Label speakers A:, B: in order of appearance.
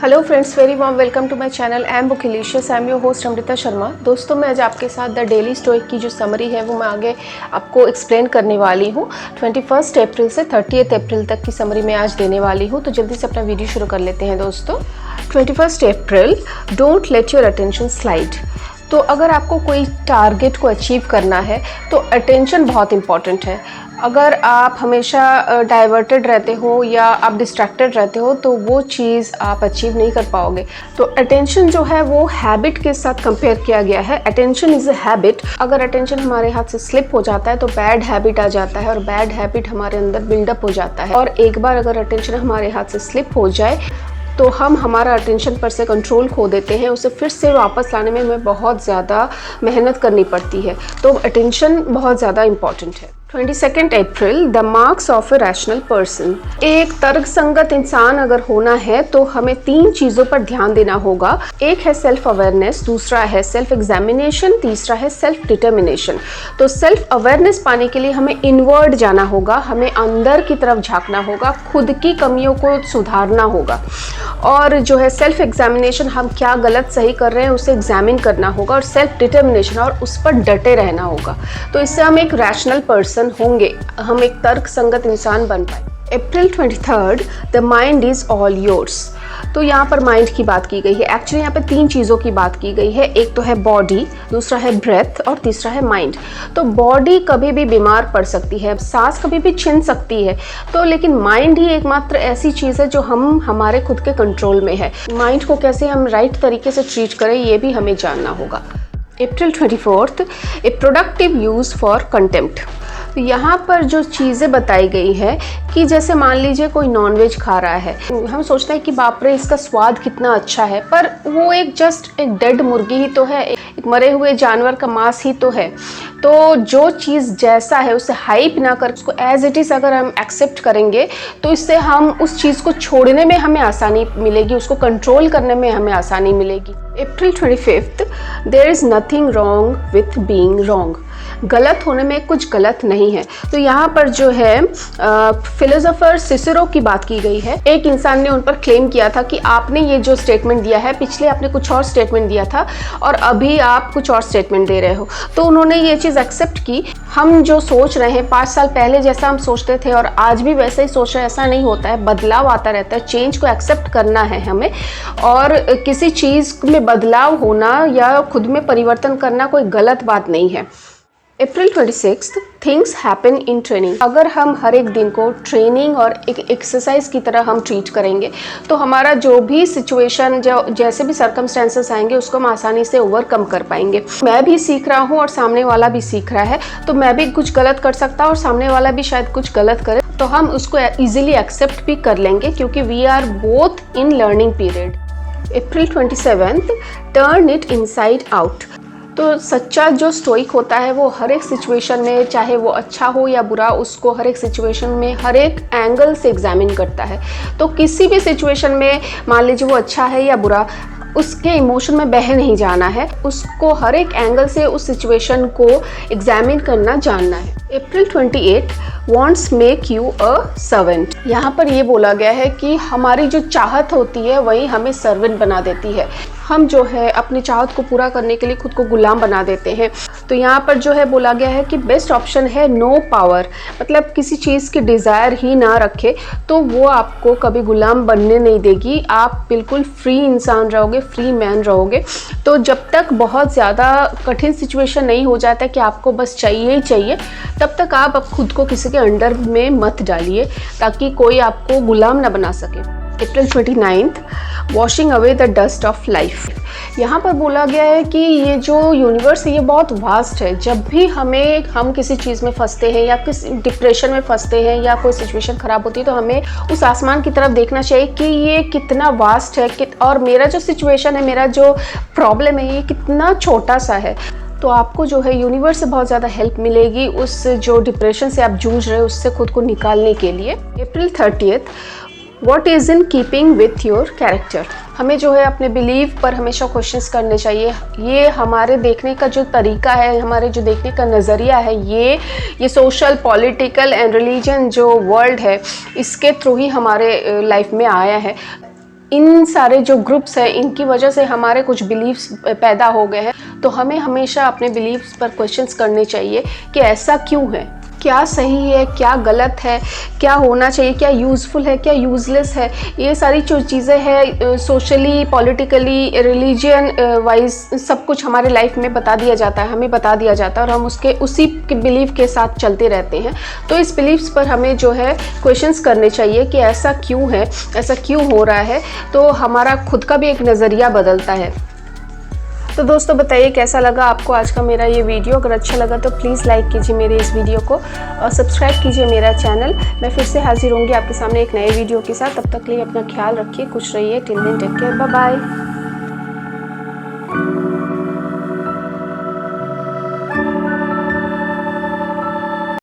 A: Hello friends, very warm welcome to my channel. I am Bookilicious. I am your host Amrita Sharma. दोस्तों, मैं आज आपके साथ द डेली स्टोइक की जो समरी है वो मैं आगे आपको एक्सप्लेन करने वाली हूँ। 21 अप्रैल से 30 अप्रैल तक की समरी मैं आज देने वाली हूँ। तो जल्दी से अपना वीडियो शुरू कर लेते हैं दोस्तों। 21 April, don't let your attention slide. तो अगर आपको कोई टारगेट को अचीव करना है तो अटेंशन बहुत इंपॉर्टेंट है। अगर आप हमेशा डाइवर्टेड रहते हो या आप डिस्ट्रैक्टेड रहते हो तो वो चीज़ आप अचीव नहीं कर पाओगे। तो अटेंशन जो है वो हैबिट के साथ कंपेयर किया गया है। Attention is a habit. अगर अटेंशन हमारे हाथ से स्लिप हो जाता है तो बैड हैबिट आ जाता है और बैड हैबिट हमारे अंदर बिल्डअप हो जाता है। और एक बार अगर अटेंशन हमारे हाथ से स्लिप हो जाए तो हम हमारा अटेंशन पर से कंट्रोल खो देते हैं। उसे फिर से वापस लाने में हमें बहुत ज़्यादा मेहनत करनी पड़ती है। तो अटेंशन बहुत ज़्यादा इम्पॉर्टेंट है। 22 April, the marks of a rational person. एक तर्कसंगत इंसान अगर होना है तो हमें 3 चीज़ों पर ध्यान देना होगा। एक है सेल्फ अवेयरनेस, दूसरा है सेल्फ एग्जामिनेशन, तीसरा है सेल्फ डिटर्मिनेशन। तो सेल्फ अवेयरनेस पाने के लिए हमें इनवर्ड जाना होगा, हमें अंदर की तरफ झांकना होगा, खुद की कमियों को सुधारना होगा। और जो है सेल्फ एग्जामिनेशन, हम क्या गलत सही कर रहे हैं उसे एग्जामिन करना होगा। और सेल्फ डिटर्मिनेशन, और उस पर डटे रहना होगा। तो इससे हम एक रैशनल पर्सन होंगे, हम एक तर्क संगत इंसान बन पाए। अप्रैल 23, the mind is all yours. तो यहाँ पर माइंड की बात की गई है। एक्चुअली यहाँ पे 3 चीज़ों की बात की गई है। एक तो है बॉडी, दूसरा है ब्रेथ और तीसरा है माइंड। तो बॉडी कभी भी बीमार पड़ सकती है, सांस कभी भी छिन सकती है, तो लेकिन माइंड ही एकमात्र ऐसी चीज़ है जो हमारे खुद के कंट्रोल में है। माइंड को कैसे हम राइट तरीके से ट्रीट करें ये भी हमें जानना होगा। अप्रैल 24, ए प्रोडक्टिव यूज़ फॉर कंटेम्प्ट। तो यहाँ पर जो चीज़ें बताई गई है कि जैसे मान लीजिए कोई नॉनवेज खा रहा है, हम सोचते हैं कि बाप रे इसका स्वाद कितना अच्छा है, पर वो जस्ट एक डेड मुर्गी ही तो है, एक मरे हुए जानवर का मांस ही तो है। तो जो चीज़ जैसा है उसे हाइप ना कर, उसको एज इट इज़ अगर हम एक्सेप्ट करेंगे तो इससे हम उस चीज़ को छोड़ने में हमें आसानी मिलेगी, उसको कंट्रोल करने में हमें आसानी मिलेगी। April 25, there is nothing wrong with being wrong. गलत होने में कुछ गलत नहीं है। तो यहाँ पर जो है फिलोसोफर सिसिरो की बात की गई है। एक इंसान ने उन पर क्लेम किया था कि आपने ये जो स्टेटमेंट दिया है, पिछले आपने कुछ और स्टेटमेंट दिया था और अभी आप कुछ और स्टेटमेंट दे रहे हो। तो उन्होंने ये चीज़ एक्सेप्ट की। हम जो सोच रहे हैं 5 साल पहले जैसा हम सोचते थे और आज भी वैसे ही सोच रहे हैं, ऐसा नहीं होता है। बदलाव आता रहता है। चेंज को एक्सेप्ट करना है हमें। और किसी चीज़ में बदलाव होना या खुद में परिवर्तन करना कोई गलत बात नहीं है। अप्रैल 26, थिंग्स हैपन इन ट्रेनिंग। अगर हम हर एक दिन को ट्रेनिंग और एक एक्सरसाइज की तरह हम ट्रीट करेंगे तो हमारा जो भी सिचुएशन, जो जैसे भी सर्कमस्टेंसेस आएंगे उसको हम आसानी से ओवरकम कर पाएंगे। मैं भी सीख रहा हूँ और सामने वाला भी सीख रहा है, तो मैं भी कुछ गलत कर सकता हूँ और सामने वाला भी शायद कुछ गलत करे, तो हम उसको ईजिली एक्सेप्ट भी कर लेंगे क्योंकि we are both in learning period. April 27, turn it inside out. तो सच्चा जो स्टोइक होता है वो हर एक सिचुएशन में, चाहे वो अच्छा हो या बुरा, उसको हर एक सिचुएशन में हर एक एंगल से एग्जामिन करता है। तो किसी भी सिचुएशन में, मान लीजिए वो अच्छा है या बुरा, उसके इमोशन में बह नहीं जाना है, उसको हर एक एंगल से उस सिचुएशन को एग्जामिन करना जानना है। अप्रैल 28, wants make you a servant. यहाँ पर ये बोला गया है कि हमारी जो चाहत होती है वही हमें सर्वेंट बना देती है। हम जो है अपनी चाहत को पूरा करने के लिए खुद को गुलाम बना देते हैं। तो यहाँ पर जो है बोला गया है कि बेस्ट ऑप्शन है नो पावर। मतलब किसी चीज़ की डिज़ायर ही ना रखे तो वो आपको कभी गुलाम बनने नहीं देगी। आप बिल्कुल फ्री इंसान रहोगे, फ्री मैन रहोगे। तो जब तक बहुत ज़्यादा कठिन सिचुएशन नहीं हो जाता कि आपको बस चाहिए ही चाहिए, तब तक आप खुद को किसी के अंडर में मत डालिए ताकि कोई आपको गुलाम ना बना सके। अप्रैल 29, washing away the dust of life. यहाँ पर बोला गया है कि ये जो यूनिवर्स है ये बहुत वास्ट है। जब भी हम किसी चीज़ में फंसते हैं या किसी डिप्रेशन में फंसते हैं या कोई सिचुएशन ख़राब होती है तो हमें उस आसमान की तरफ देखना चाहिए कि ये कितना वास्ट है और मेरा जो सिचुएशन है, मेरा जो प्रॉब्लम है ये कितना छोटा सा है। तो आपको जो है यूनिवर्स से बहुत ज़्यादा हेल्प मिलेगी उस जो डिप्रेशन से आप जूझ रहे हो उससे खुद को निकालने के लिए। अप्रैल 30, what is in keeping with your character. हमें जो है अपने बिलीव पर हमेशा क्वेश्चंस करने चाहिए। ये हमारे देखने का जो तरीका है, हमारे जो देखने का नज़रिया है, ये सोशल, पॉलिटिकल एंड रिलीजन जो वर्ल्ड है इसके थ्रू ही हमारे लाइफ में आया है। इन सारे जो ग्रुप्स हैं इनकी वजह से हमारे कुछ बिलीव्स पैदा हो गए हैं। तो हमें हमेशा अपने बिलीव्स पर क्वेश्चंस करने चाहिए कि ऐसा क्यों है, क्या सही है, क्या गलत है, क्या होना चाहिए, क्या यूज़फुल है, क्या यूज़लेस है। ये सारी जो चीज़ें हैं सोशली, पॉलिटिकली, रिलीजियन वाइज सब कुछ हमारे लाइफ में बता दिया जाता है, हमें बता दिया जाता है और हम उसी के बिलीव के साथ चलते रहते हैं। तो इस बिलीव्स पर हमें जो है क्वेश्चंस करने चाहिए कि ऐसा क्यों है, ऐसा क्यों हो रहा है। तो हमारा खुद का भी एक नज़रिया बदलता है। तो दोस्तों बताइए कैसा लगा आपको आज का मेरा ये वीडियो। अगर अच्छा लगा तो प्लीज़ लाइक कीजिए मेरे इस वीडियो को और सब्सक्राइब कीजिए मेरा चैनल। मैं फिर से हाजिर होंगी आपके सामने एक नए वीडियो के साथ। तब तक के लिए अपना ख्याल रखिए, खुश रहिए। Till then take care, bye bye.